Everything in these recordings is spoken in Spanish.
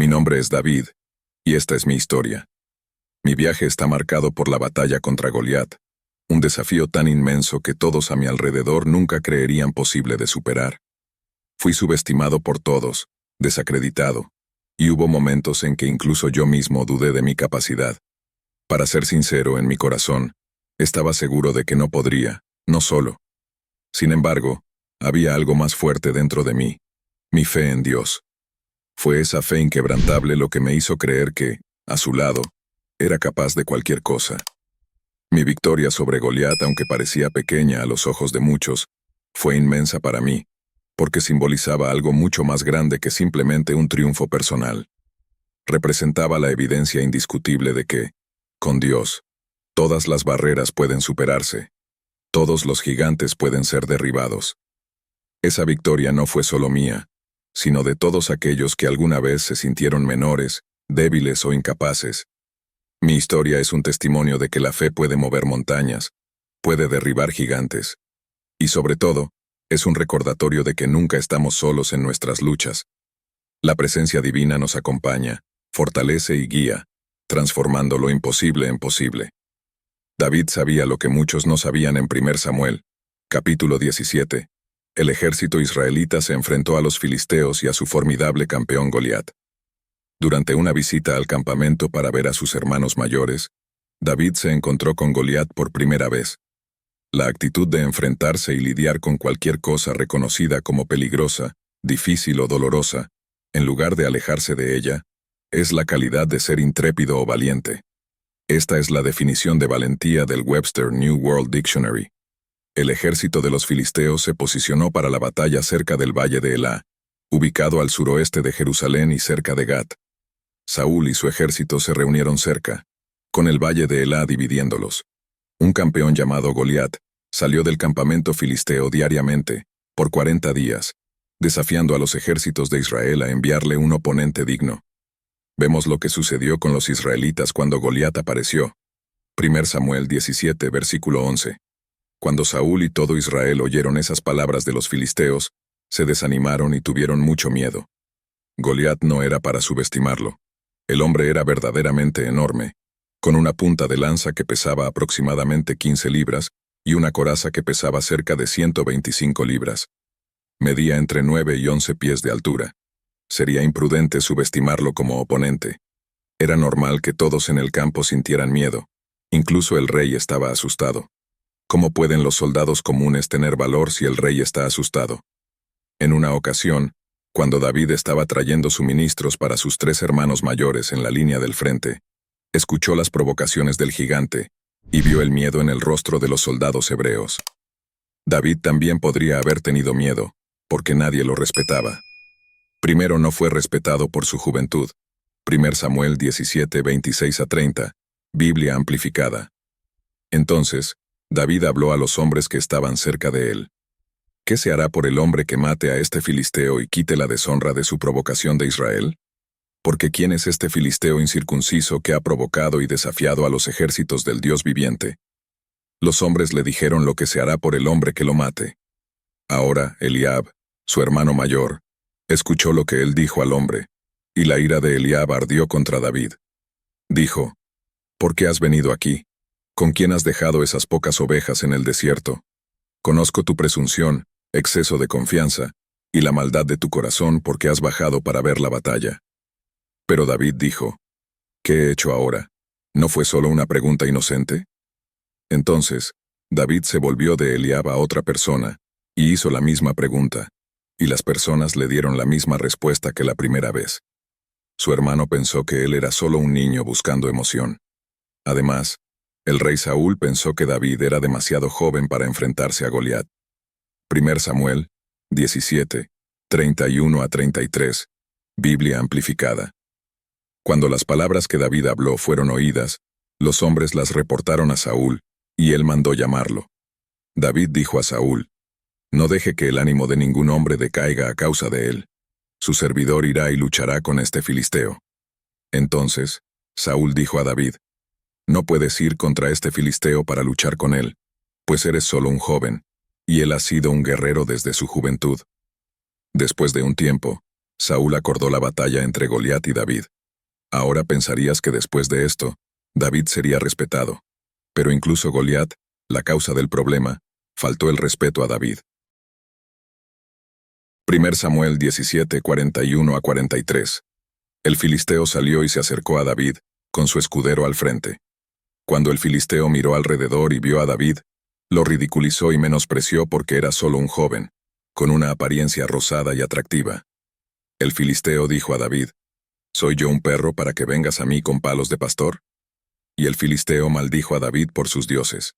Mi nombre es David, y esta es mi historia. Mi viaje está marcado por la batalla contra Goliat, un desafío tan inmenso que todos a mi alrededor nunca creerían posible de superar. Fui subestimado por todos, desacreditado, y hubo momentos en que incluso yo mismo dudé de mi capacidad. Para ser sincero, en mi corazón, estaba seguro de que no podría, no solo. Sin embargo, había algo más fuerte dentro de mí, mi fe en Dios. Fue esa fe inquebrantable lo que me hizo creer que, a su lado, era capaz de cualquier cosa. Mi victoria sobre Goliat, aunque parecía pequeña a los ojos de muchos, fue inmensa para mí, porque simbolizaba algo mucho más grande que simplemente un triunfo personal. Representaba la evidencia indiscutible de que, con Dios, todas las barreras pueden superarse, todos los gigantes pueden ser derribados. Esa victoria no fue solo mía, sino de todos aquellos que alguna vez se sintieron menores, débiles o incapaces. Mi historia es un testimonio de que la fe puede mover montañas, puede derribar gigantes. Y sobre todo, es un recordatorio de que nunca estamos solos en nuestras luchas. La presencia divina nos acompaña, fortalece y guía, transformando lo imposible en posible. David sabía lo que muchos no sabían en 1 Samuel, capítulo 17. El ejército israelita se enfrentó a los filisteos y a su formidable campeón Goliat. Durante una visita al campamento para ver a sus hermanos mayores, David se encontró con Goliat por primera vez. La actitud de enfrentarse y lidiar con cualquier cosa reconocida como peligrosa, difícil o dolorosa, en lugar de alejarse de ella, es la calidad de ser intrépido o valiente. Esta es la definición de valentía del Webster New World Dictionary. El ejército de los filisteos se posicionó para la batalla cerca del valle de Elá, ubicado al suroeste de Jerusalén y cerca de Gat. Saúl y su ejército se reunieron cerca, con el valle de Elá dividiéndolos. Un campeón llamado Goliat salió del campamento filisteo diariamente, por 40 días, desafiando a los ejércitos de Israel a enviarle un oponente digno. Vemos lo que sucedió con los israelitas cuando Goliat apareció. 1 Samuel 17, versículo 11. Cuando Saúl y todo Israel oyeron esas palabras de los filisteos, se desanimaron y tuvieron mucho miedo. Goliat no era para subestimarlo. El hombre era verdaderamente enorme, con una punta de lanza que pesaba aproximadamente 15 libras y una coraza que pesaba cerca de 125 libras. Medía entre 9 y 11 pies de altura. Sería imprudente subestimarlo como oponente. Era normal que todos en el campo sintieran miedo. Incluso el rey estaba asustado. ¿Cómo pueden los soldados comunes tener valor si el rey está asustado? En una ocasión, cuando David estaba trayendo suministros para sus 3 hermanos mayores en la línea del frente, escuchó las provocaciones del gigante y vio el miedo en el rostro de los soldados hebreos. David también podría haber tenido miedo, porque nadie lo respetaba. Primero, no fue respetado por su juventud. 1 Samuel 17, 26 a 30, Biblia amplificada. Entonces, David habló a los hombres que estaban cerca de él. ¿Qué se hará por el hombre que mate a este filisteo y quite la deshonra de su provocación de Israel? Porque ¿quién es este filisteo incircunciso que ha provocado y desafiado a los ejércitos del Dios viviente? Los hombres le dijeron lo que se hará por el hombre que lo mate. Ahora, Eliab, su hermano mayor, escuchó lo que él dijo al hombre, y la ira de Eliab ardió contra David. Dijo: ¿Por qué has venido aquí? ¿Con quién has dejado esas pocas ovejas en el desierto? Conozco tu presunción, exceso de confianza, y la maldad de tu corazón porque has bajado para ver la batalla. Pero David dijo: ¿Qué he hecho ahora? ¿No fue solo una pregunta inocente? Entonces, David se volvió de Eliab a otra persona, y hizo la misma pregunta, y las personas le dieron la misma respuesta que la primera vez. Su hermano pensó que él era solo un niño buscando emoción. Además, el rey Saúl pensó que David era demasiado joven para enfrentarse a Goliat. 1 Samuel 17, 31 a 33, Biblia amplificada. Cuando las palabras que David habló fueron oídas, los hombres las reportaron a Saúl, y él mandó llamarlo. David dijo a Saúl: No deje que el ánimo de ningún hombre decaiga a causa de él. Su servidor irá y luchará con este filisteo. Entonces, Saúl dijo a David: No puedes ir contra este filisteo para luchar con él, pues eres solo un joven, y él ha sido un guerrero desde su juventud. Después de un tiempo, Saúl acordó la batalla entre Goliat y David. Ahora pensarías que después de esto, David sería respetado. Pero incluso Goliat, la causa del problema, faltó el respeto a David. 1 Samuel 17, 41 a 43. El filisteo salió y se acercó a David, con su escudero al frente. Cuando el filisteo miró alrededor y vio a David, lo ridiculizó y menospreció porque era solo un joven, con una apariencia rosada y atractiva. El filisteo dijo a David: ¿Soy yo un perro para que vengas a mí con palos de pastor? Y el filisteo maldijo a David por sus dioses.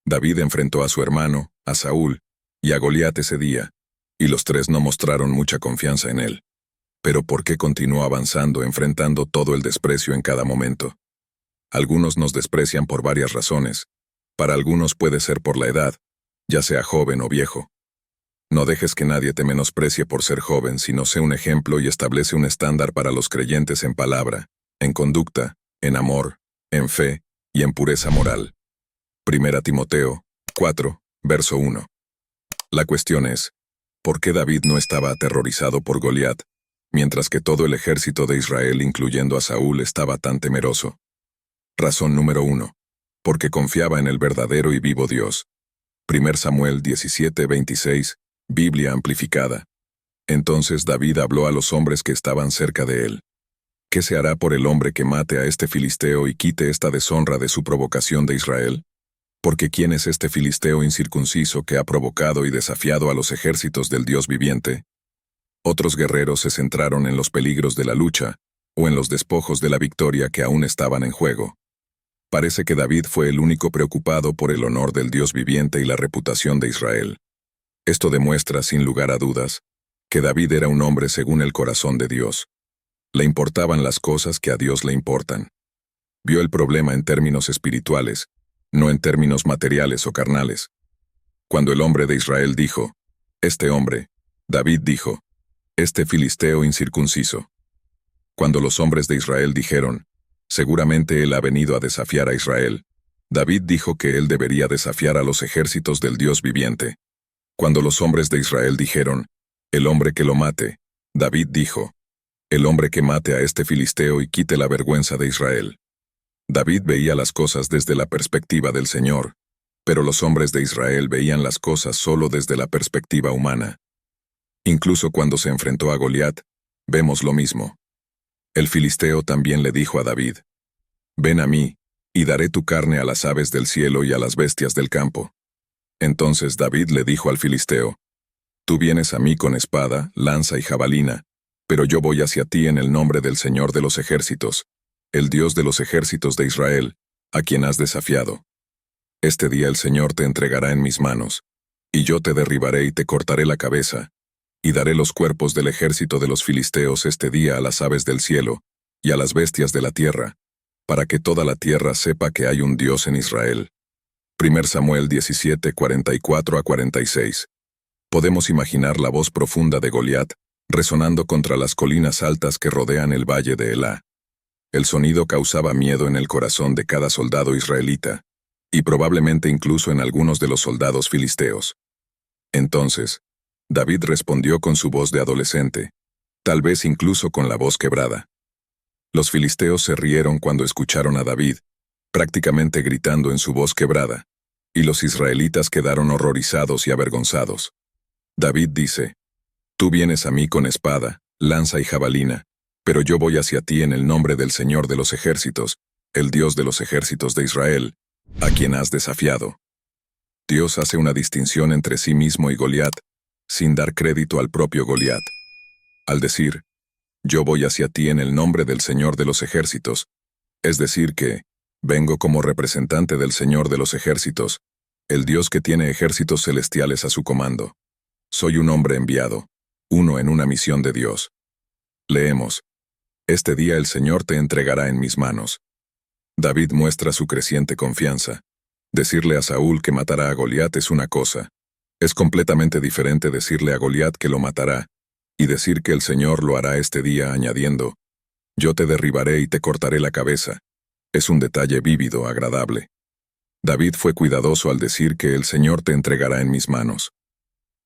David enfrentó a su hermano, a Saúl, y a Goliat ese día, y los tres no mostraron mucha confianza en él. Pero ¿por qué continuó avanzando enfrentando todo el desprecio en cada momento? Algunos nos desprecian por varias razones. Para algunos puede ser por la edad, ya sea joven o viejo. No dejes que nadie te menosprecie por ser joven, sino sé un ejemplo y establece un estándar para los creyentes en palabra, en conducta, en amor, en fe y en pureza moral. 1 Timoteo 4, verso 1. La cuestión es, ¿por qué David no estaba aterrorizado por Goliat, mientras que todo el ejército de Israel, incluyendo a Saúl, estaba tan temeroso? Razón número 1. Porque confiaba en el verdadero y vivo Dios. 1 Samuel 17, 26, Biblia amplificada. Entonces David habló a los hombres que estaban cerca de él. ¿Qué se hará por el hombre que mate a este filisteo y quite esta deshonra de su provocación de Israel? Porque ¿quién es este filisteo incircunciso que ha provocado y desafiado a los ejércitos del Dios viviente? Otros guerreros se centraron en los peligros de la lucha, o en los despojos de la victoria que aún estaban en juego. Parece que David fue el único preocupado por el honor del Dios viviente y la reputación de Israel. Esto demuestra, sin lugar a dudas, que David era un hombre según el corazón de Dios. Le importaban las cosas que a Dios le importan. Vio el problema en términos espirituales, no en términos materiales o carnales. Cuando el hombre de Israel dijo, este hombre, David dijo, este filisteo incircunciso. Cuando los hombres de Israel dijeron, seguramente él ha venido a desafiar a Israel, David dijo que él debería desafiar a los ejércitos del Dios viviente. Cuando los hombres de Israel dijeron, el hombre que lo mate, David dijo, el hombre que mate a este filisteo y quite la vergüenza de Israel. David veía las cosas desde la perspectiva del Señor, pero los hombres de Israel veían las cosas solo desde la perspectiva humana. Incluso cuando se enfrentó a Goliat, vemos lo mismo. El filisteo también le dijo a David, ven a mí, y daré tu carne a las aves del cielo y a las bestias del campo. Entonces David le dijo al filisteo, tú vienes a mí con espada, lanza y jabalina, pero yo voy hacia ti en el nombre del Señor de los ejércitos, el Dios de los ejércitos de Israel, a quien has desafiado. Este día el Señor te entregará en mis manos, y yo te derribaré y te cortaré la cabeza, y daré los cuerpos del ejército de los filisteos este día a las aves del cielo, y a las bestias de la tierra, para que toda la tierra sepa que hay un Dios en Israel. 1 Samuel 17, 44 a 46. Podemos imaginar la voz profunda de Goliat, resonando contra las colinas altas que rodean el valle de Elá. El sonido causaba miedo en el corazón de cada soldado israelita, y probablemente incluso en algunos de los soldados filisteos. Entonces, David respondió con su voz de adolescente, tal vez incluso con la voz quebrada. Los filisteos se rieron cuando escucharon a David, prácticamente gritando en su voz quebrada, y los israelitas quedaron horrorizados y avergonzados. David dice, tú vienes a mí con espada, lanza y jabalina, pero yo voy hacia ti en el nombre del Señor de los ejércitos, el Dios de los ejércitos de Israel, a quien has desafiado. Dios hace una distinción entre sí mismo y Goliat, sin dar crédito al propio Goliat. Al decir, yo voy hacia ti en el nombre del Señor de los ejércitos, es decir que, vengo como representante del Señor de los ejércitos, el Dios que tiene ejércitos celestiales a su comando. Soy un hombre enviado, uno en una misión de Dios. Leemos, este día el Señor te entregará en mis manos. David muestra su creciente confianza. Decirle a Saúl que matará a Goliat es una cosa. Es completamente diferente decirle a Goliat que lo matará, y decir que el Señor lo hará este día añadiendo, yo te derribaré y te cortaré la cabeza. Es un detalle vívido, agradable. David fue cuidadoso al decir que el Señor te entregará en mis manos.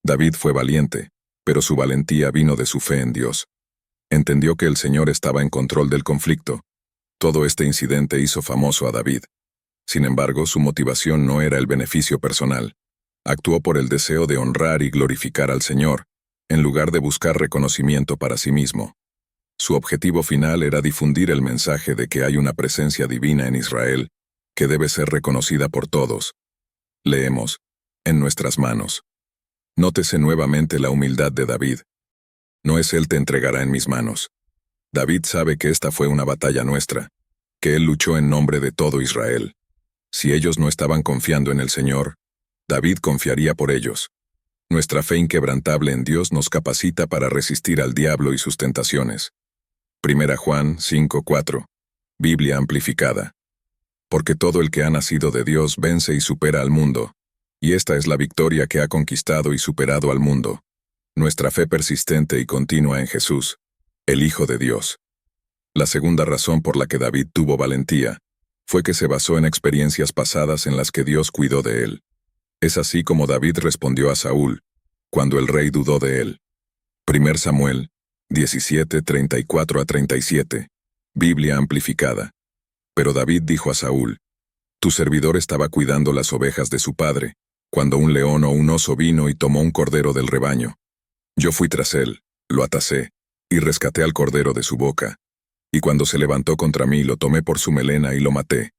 David fue valiente, pero su valentía vino de su fe en Dios. Entendió que el Señor estaba en control del conflicto. Todo este incidente hizo famoso a David. Sin embargo, su motivación no era el beneficio personal. Actuó por el deseo de honrar y glorificar al Señor, en lugar de buscar reconocimiento para sí mismo. Su objetivo final era difundir el mensaje de que hay una presencia divina en Israel, que debe ser reconocida por todos. Leemos, en nuestras manos. Nótese nuevamente la humildad de David. No es él te entregará en mis manos. David sabe que esta fue una batalla nuestra, que él luchó en nombre de todo Israel. Si ellos no estaban confiando en el Señor, David confiaría por ellos. Nuestra fe inquebrantable en Dios nos capacita para resistir al diablo y sus tentaciones. 1 Juan 5:4. Biblia amplificada. Porque todo el que ha nacido de Dios vence y supera al mundo, y esta es la victoria que ha conquistado y superado al mundo. Nuestra fe persistente y continua en Jesús, el Hijo de Dios. La segunda razón por la que David tuvo valentía fue que se basó en experiencias pasadas en las que Dios cuidó de él. Es así como David respondió a Saúl, cuando el rey dudó de él. 1 Samuel 17:34-37. Biblia amplificada. Pero David dijo a Saúl, tu servidor estaba cuidando las ovejas de su padre, cuando un león o un oso vino y tomó un cordero del rebaño. Yo fui tras él, lo atacé, y rescaté al cordero de su boca. Y cuando se levantó contra mí, lo tomé por su melena y lo maté.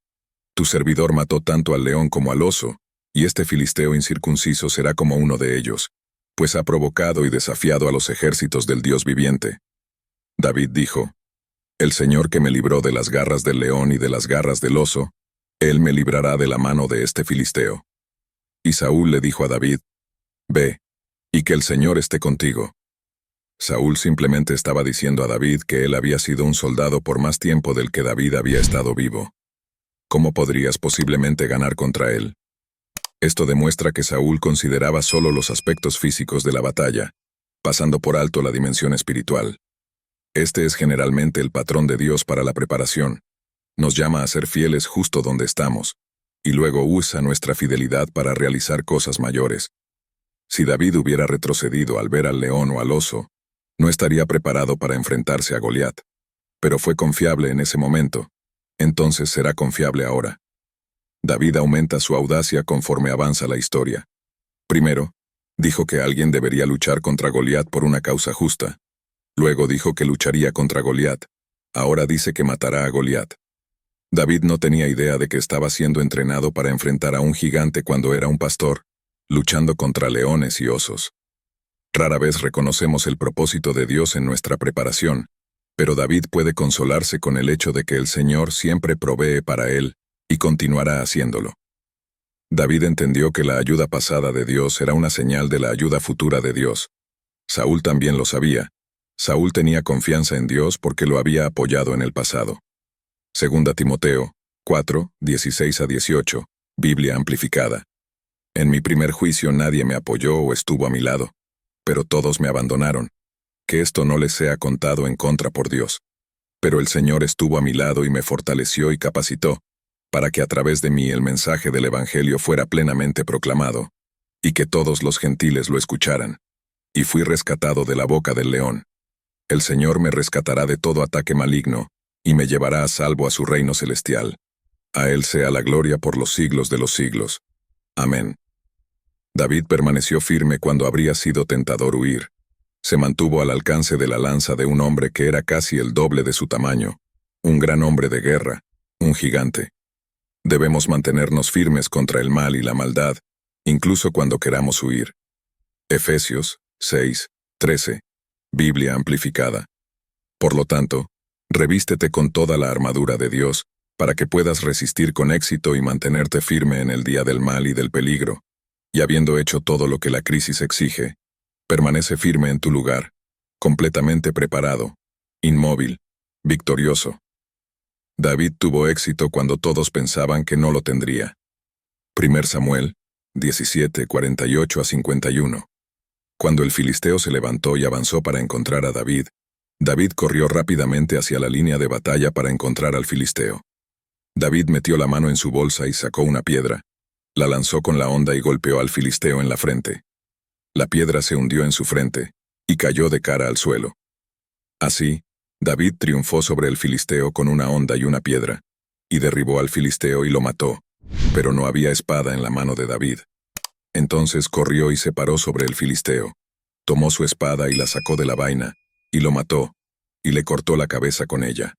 Tu servidor mató tanto al león como al oso, y este filisteo incircunciso será como uno de ellos, pues ha provocado y desafiado a los ejércitos del Dios viviente. David dijo, el Señor que me libró de las garras del león y de las garras del oso, Él me librará de la mano de este filisteo. Y Saúl le dijo a David, ve, y que el Señor esté contigo. Saúl simplemente estaba diciendo a David que él había sido un soldado por más tiempo del que David había estado vivo. ¿Cómo podrías posiblemente ganar contra él? Esto demuestra que Saúl consideraba solo los aspectos físicos de la batalla, pasando por alto la dimensión espiritual. Este es generalmente el patrón de Dios para la preparación. Nos llama a ser fieles justo donde estamos, y luego usa nuestra fidelidad para realizar cosas mayores. Si David hubiera retrocedido al ver al león o al oso, no estaría preparado para enfrentarse a Goliat. Pero fue confiable en ese momento, entonces será confiable ahora. David aumenta su audacia conforme avanza la historia. Primero, dijo que alguien debería luchar contra Goliat por una causa justa. Luego dijo que lucharía contra Goliat. Ahora dice que matará a Goliat. David no tenía idea de que estaba siendo entrenado para enfrentar a un gigante cuando era un pastor, luchando contra leones y osos. Rara vez reconocemos el propósito de Dios en nuestra preparación, pero David puede consolarse con el hecho de que el Señor siempre provee para él y continuará haciéndolo. David entendió que la ayuda pasada de Dios era una señal de la ayuda futura de Dios. Saúl también lo sabía. Saúl tenía confianza en Dios porque lo había apoyado en el pasado. 2 Timoteo 4:16-18, Biblia amplificada. En mi primer juicio nadie me apoyó o estuvo a mi lado, pero todos me abandonaron. Que esto no les sea contado en contra por Dios. Pero el Señor estuvo a mi lado y me fortaleció y capacitó, para que a través de mí el mensaje del Evangelio fuera plenamente proclamado, y que todos los gentiles lo escucharan. Y fui rescatado de la boca del león. El Señor me rescatará de todo ataque maligno, y me llevará a salvo a su reino celestial. A Él sea la gloria por los siglos de los siglos. Amén. David permaneció firme cuando habría sido tentador huir. Se mantuvo al alcance de la lanza de un hombre que era casi el doble de su tamaño, un gran hombre de guerra, un gigante. Debemos mantenernos firmes contra el mal y la maldad, incluso cuando queramos huir. Efesios 6:13, Biblia amplificada. Por lo tanto, revístete con toda la armadura de Dios, para que puedas resistir con éxito y mantenerte firme en el día del mal y del peligro. Y habiendo hecho todo lo que la crisis exige, permanece firme en tu lugar, completamente preparado, inmóvil, victorioso. David tuvo éxito cuando todos pensaban que no lo tendría. 1 Samuel 17:48-51. Cuando el filisteo se levantó y avanzó para encontrar a David, David corrió rápidamente hacia la línea de batalla para encontrar al filisteo. David metió la mano en su bolsa y sacó una piedra, la lanzó con la honda y golpeó al filisteo en la frente. La piedra se hundió en su frente y cayó de cara al suelo. Así, David triunfó sobre el filisteo con una honda y una piedra, y derribó al filisteo y lo mató, pero no había espada en la mano de David. Entonces corrió y se paró sobre el filisteo, tomó su espada y la sacó de la vaina, y lo mató, y le cortó la cabeza con ella.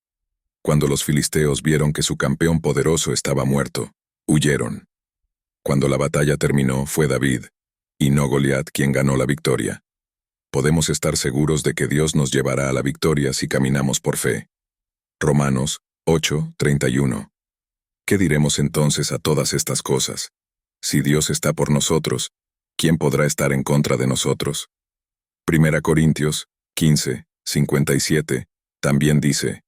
Cuando los filisteos vieron que su campeón poderoso estaba muerto, huyeron. Cuando la batalla terminó, fue David, y no Goliat quien ganó la victoria. Podemos estar seguros de que Dios nos llevará a la victoria si caminamos por fe. Romanos 8:31. ¿Qué diremos entonces a todas estas cosas? Si Dios está por nosotros, ¿quién podrá estar en contra de nosotros? 1 Corintios 15:57 también dice: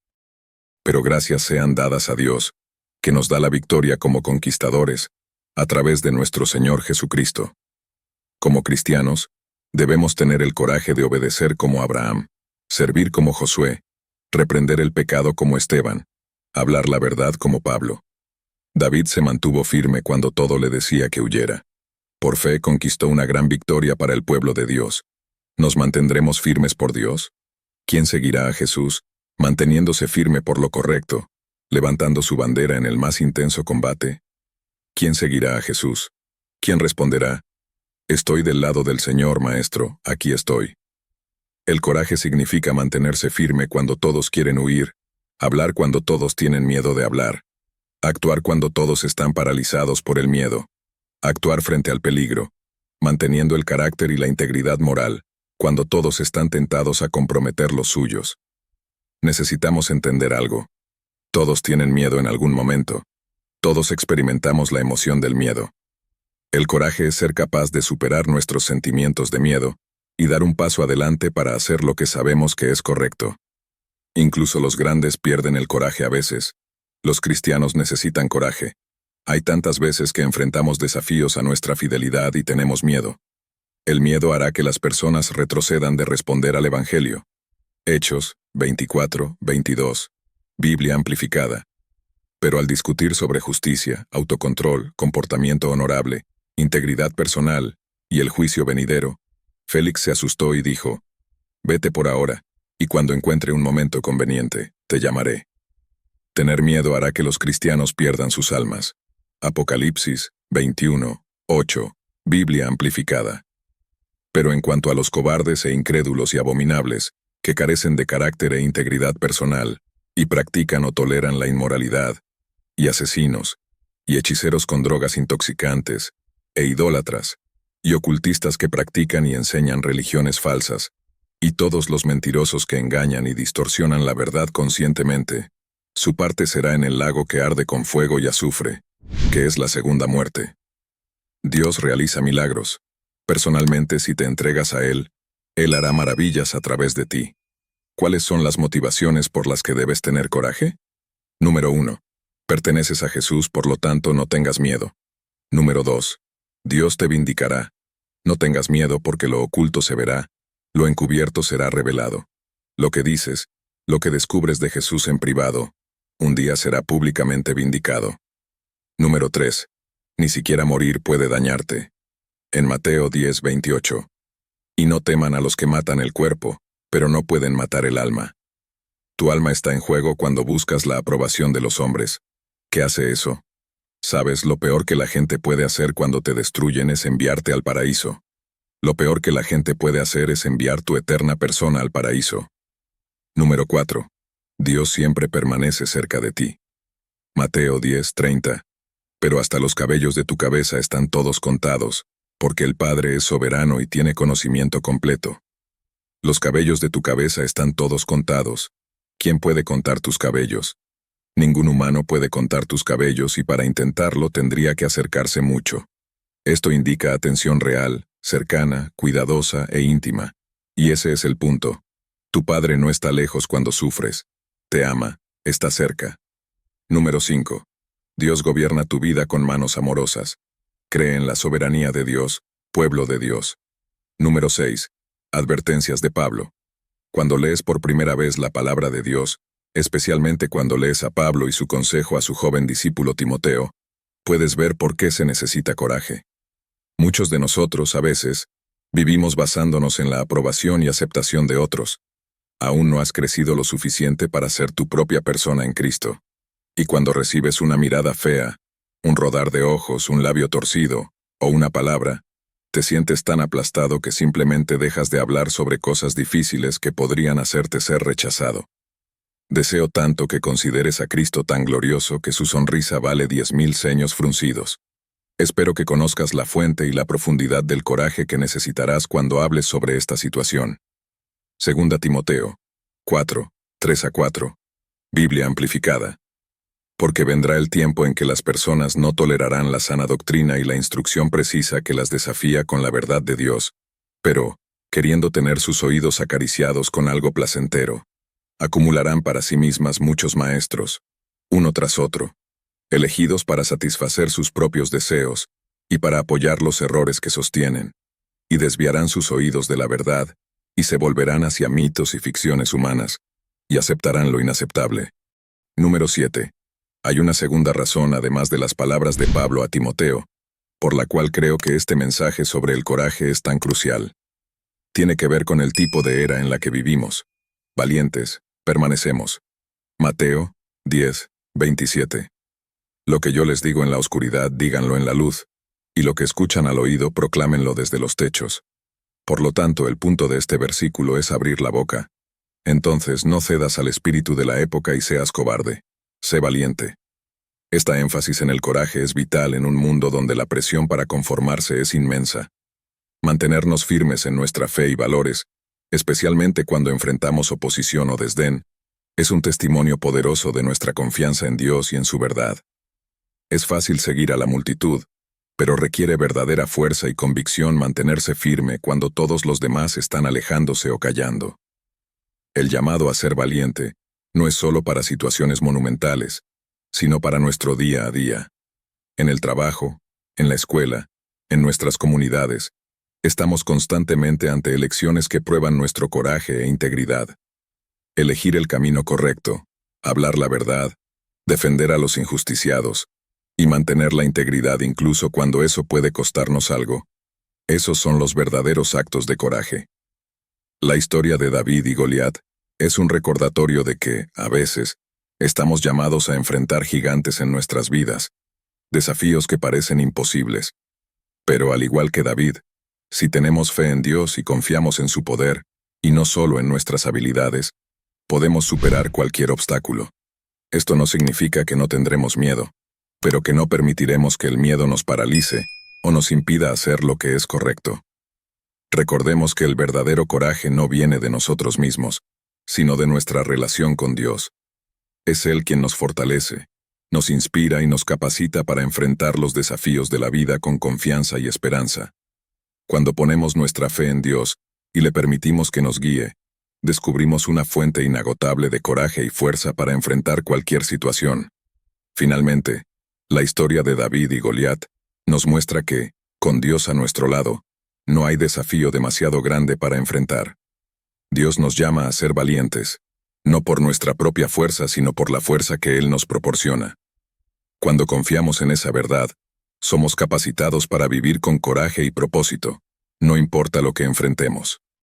Pero gracias sean dadas a Dios, que nos da la victoria como conquistadores, a través de nuestro Señor Jesucristo. Como cristianos, debemos tener el coraje de obedecer como Abraham, servir como Josué, reprender el pecado como Esteban, hablar la verdad como Pablo. David se mantuvo firme cuando todo le decía que huyera. Por fe conquistó una gran victoria para el pueblo de Dios. ¿Nos mantendremos firmes por Dios? ¿Quién seguirá a Jesús, manteniéndose firme por lo correcto, levantando su bandera en el más intenso combate? ¿Quién seguirá a Jesús? ¿Quién responderá: Estoy del lado del Señor, Maestro, aquí estoy? El coraje significa mantenerse firme cuando todos quieren huir, hablar cuando todos tienen miedo de hablar, actuar cuando todos están paralizados por el miedo, actuar frente al peligro, manteniendo el carácter y la integridad moral, cuando todos están tentados a comprometer los suyos. Necesitamos entender algo. Todos tienen miedo en algún momento. Todos experimentamos la emoción del miedo. El coraje es ser capaz de superar nuestros sentimientos de miedo y dar un paso adelante para hacer lo que sabemos que es correcto. Incluso los grandes pierden el coraje a veces. Los cristianos necesitan coraje. Hay tantas veces que enfrentamos desafíos a nuestra fidelidad y tenemos miedo. El miedo hará que las personas retrocedan de responder al Evangelio. Hechos 24:22. Biblia amplificada. Pero al discutir sobre justicia, autocontrol, comportamiento honorable, integridad personal y el juicio venidero, Félix se asustó y dijo: Vete por ahora, y cuando encuentre un momento conveniente, te llamaré. Tener miedo hará que los cristianos pierdan sus almas. Apocalipsis 21:8, Biblia amplificada. Pero en cuanto a los cobardes e incrédulos y abominables, que carecen de carácter e integridad personal, y practican o toleran la inmoralidad, y asesinos, y hechiceros con drogas intoxicantes, e idólatras, y ocultistas que practican y enseñan religiones falsas, y todos los mentirosos que engañan y distorsionan la verdad conscientemente, su parte será en el lago que arde con fuego y azufre, que es la segunda muerte. Dios realiza milagros. Personalmente, si te entregas a Él hará maravillas a través de ti. ¿Cuáles son las motivaciones por las que debes tener coraje? Número 1. Perteneces a Jesús, por lo tanto no tengas miedo. Número 2. Dios te vindicará. No tengas miedo porque lo oculto se verá, lo encubierto será revelado. Lo que dices, lo que descubres de Jesús en privado, un día será públicamente vindicado. Número 3. Ni siquiera morir puede dañarte. En Mateo 10:28. Y no teman a los que matan el cuerpo, pero no pueden matar el alma. Tu alma está en juego cuando buscas la aprobación de los hombres. ¿Qué hace eso? Sabes, lo peor que la gente puede hacer cuando te destruyen es enviarte al paraíso. Lo peor que la gente puede hacer es enviar tu eterna persona al paraíso. Número 4. Dios siempre permanece cerca de ti. Mateo 10:30. Pero hasta los cabellos de tu cabeza están todos contados, porque el Padre es soberano y tiene conocimiento completo. Los cabellos de tu cabeza están todos contados. ¿Quién puede contar tus cabellos? Ningún humano puede contar tus cabellos y para intentarlo tendría que acercarse mucho. Esto indica atención real, cercana, cuidadosa e íntima. Y ese es el punto. Tu Padre no está lejos cuando sufres. Te ama, está cerca. Número 5. Dios gobierna tu vida con manos amorosas. Cree en la soberanía de Dios, pueblo de Dios. Número 6. Advertencias de Pablo. Cuando lees por primera vez la palabra de Dios, especialmente cuando lees a Pablo y su consejo a su joven discípulo Timoteo, puedes ver por qué se necesita coraje. Muchos de nosotros, a veces, vivimos basándonos en la aprobación y aceptación de otros. Aún no has crecido lo suficiente para ser tu propia persona en Cristo. Y cuando recibes una mirada fea, un rodar de ojos, un labio torcido o una palabra, te sientes tan aplastado que simplemente dejas de hablar sobre cosas difíciles que podrían hacerte ser rechazado. Deseo tanto que consideres a Cristo tan glorioso que su sonrisa vale 10.000 ceños fruncidos. Espero que conozcas la fuente y la profundidad del coraje que necesitarás cuando hables sobre esta situación. 2 Timoteo 4, 3-4. Biblia amplificada. Porque vendrá el tiempo en que las personas no tolerarán la sana doctrina y la instrucción precisa que las desafía con la verdad de Dios, pero, queriendo tener sus oídos acariciados con algo placentero, acumularán para sí mismas muchos maestros, uno tras otro, elegidos para satisfacer sus propios deseos y para apoyar los errores que sostienen, y desviarán sus oídos de la verdad y se volverán hacia mitos y ficciones humanas, y aceptarán lo inaceptable. Número 7. Hay una segunda razón, además de las palabras de Pablo a Timoteo, por la cual creo que este mensaje sobre el coraje es tan crucial. Tiene que ver con el tipo de era en la que vivimos. Valientes, permanecemos. Mateo 10, 27. Lo que yo les digo en la oscuridad, díganlo en la luz, y lo que escuchan al oído, proclámenlo desde los techos. Por lo tanto, el punto de este versículo es abrir la boca. Entonces no cedas al espíritu de la época y seas cobarde. Sé valiente. Esta énfasis en el coraje es vital en un mundo donde la presión para conformarse es inmensa. Mantenernos firmes en nuestra fe y valores, especialmente cuando enfrentamos oposición o desdén, es un testimonio poderoso de nuestra confianza en Dios y en su verdad. Es fácil seguir a la multitud, pero requiere verdadera fuerza y convicción mantenerse firme cuando todos los demás están alejándose o callando. El llamado a ser valiente no es solo para situaciones monumentales, sino para nuestro día a día. En el trabajo, en la escuela, en nuestras comunidades, estamos constantemente ante elecciones que prueban nuestro coraje e integridad. Elegir el camino correcto, hablar la verdad, defender a los injusticiados, y mantener la integridad incluso cuando eso puede costarnos algo. Esos son los verdaderos actos de coraje. La historia de David y Goliat es un recordatorio de que, a veces, estamos llamados a enfrentar gigantes en nuestras vidas, desafíos que parecen imposibles. Pero al igual que David, si tenemos fe en Dios y confiamos en su poder, y no solo en nuestras habilidades, podemos superar cualquier obstáculo. Esto no significa que no tendremos miedo, pero que no permitiremos que el miedo nos paralice o nos impida hacer lo que es correcto. Recordemos que el verdadero coraje no viene de nosotros mismos, sino de nuestra relación con Dios. Es Él quien nos fortalece, nos inspira y nos capacita para enfrentar los desafíos de la vida con confianza y esperanza. Cuando ponemos nuestra fe en Dios y le permitimos que nos guíe, descubrimos una fuente inagotable de coraje y fuerza para enfrentar cualquier situación. Finalmente, la historia de David y Goliat nos muestra que, con Dios a nuestro lado, no hay desafío demasiado grande para enfrentar. Dios nos llama a ser valientes, no por nuestra propia fuerza, sino por la fuerza que Él nos proporciona. Cuando confiamos en esa verdad, somos capacitados para vivir con coraje y propósito, no importa lo que enfrentemos.